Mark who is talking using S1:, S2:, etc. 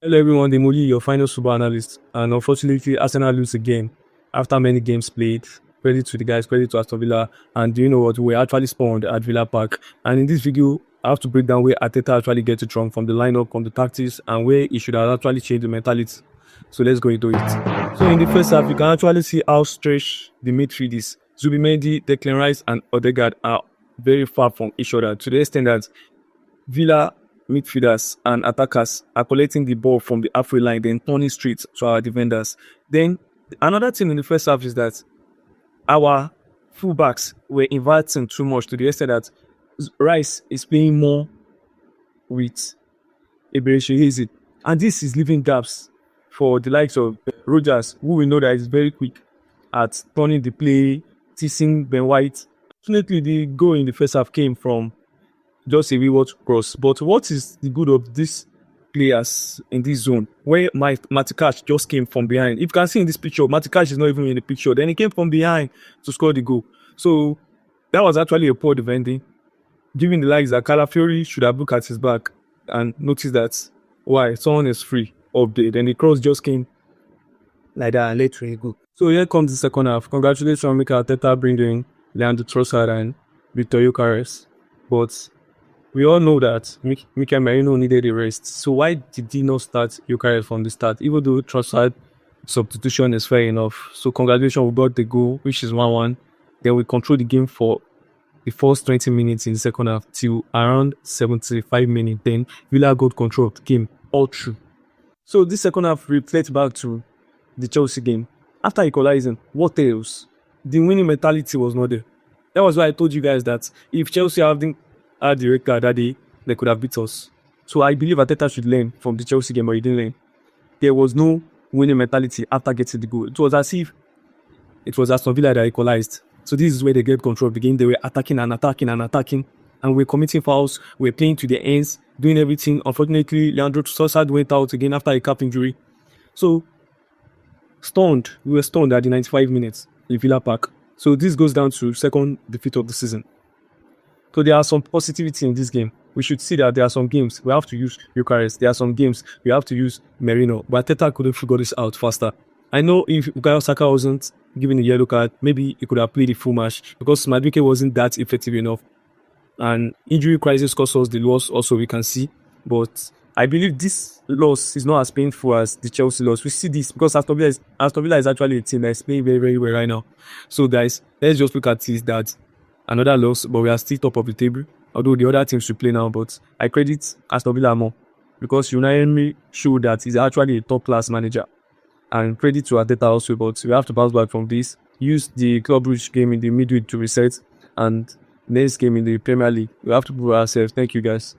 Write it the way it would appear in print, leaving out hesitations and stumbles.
S1: Hello everyone, Demoli, your final super analyst. And unfortunately, Arsenal lose again after many games played. Credit to the guys, credit to Aston Villa. And do you know what? We actually spawned at Villa Park. And in this video, I have to break down where Arteta actually gets it wrong from the lineup, from the tactics, and where he should have actually changed the mentality. So let's go into it. So in the first half, you can actually see how stretched the midfield is. Zubimendi, Declan Rice, and Odegaard are very far from each other to the extent that Villa midfielders and attackers are collecting the ball from the halfway line, then turning straight to our defenders. Then another thing in the first half is that our fullbacks were inverting too much to the extent that Rice is playing more with Emery Side, and this is leaving gaps for the likes of Rogers, who we know that is very quick at turning the play, teasing Ben White. Fortunately, the goal in the first half came from just a reward cross. But what is the good of these players in this zone where Matikash just came from behind? If you can see in this picture, Matikash is not even in the picture. Then he came from behind to score the goal. So that was actually a poor defending. Given the likes that Calafiori should have looked at his back and noticed that why someone is free up there. Then the cross just came like that and let it go. So here comes the second half. Congratulations on Mikel Arteta bringing Leandro Trossard and Victor Gyökeres. But we all know that Mikel Merino needed a rest. So why did he not start Gyökeres from the start? Even though Trossard substitution is fair enough. So congratulations, we got the goal, which is 1-1. Then we controlled the game for the first 20 minutes in the second half till around 75 minutes. Then Villa got control of the game all through. So this second half reflects back to the Chelsea game. After equalizing, what else? The winning mentality was not there. That was why I told you guys that if Chelsea hadn't had the red card that day, they could have beat us. So I believe Arteta should learn from the Chelsea game, but he didn't learn. There was no winning mentality after getting the goal. It was as if it was Aston Villa that equalized. So this is where they get control of the game. They were attacking and attacking and attacking, and we're committing fouls. We're playing to the ends, doing everything. Unfortunately, Leandro Trossard went out again after a calf injury. So we were stunned at the 95 minutes in Villa Park. So this goes down to second defeat of the season. So there are some positivity in this game. We should see that there are some games we have to use Gyökeres. There are some games we have to use Merino. But Arteta could have figured this out faster. I know if Bukayo Saka wasn't given a yellow card, maybe he could have played the full match because Madueke wasn't that effective enough. And injury crisis cost us the loss also, we can see. But I believe this loss is not as painful as the Chelsea loss. We see this because Aston Villa is actually a team that is playing very, very well right now. So guys, let's just look at this, that another loss, but we are still top of the table. Although the other teams should play now, but I credit Aston Villa more because Unai Emery showed that he's actually a top-class manager. And credit to Arteta also, but we have to bounce back from this. Use the Club Brugge game in the midweek to reset, and next game in the Premier League, we have to prove ourselves. Thank you, guys.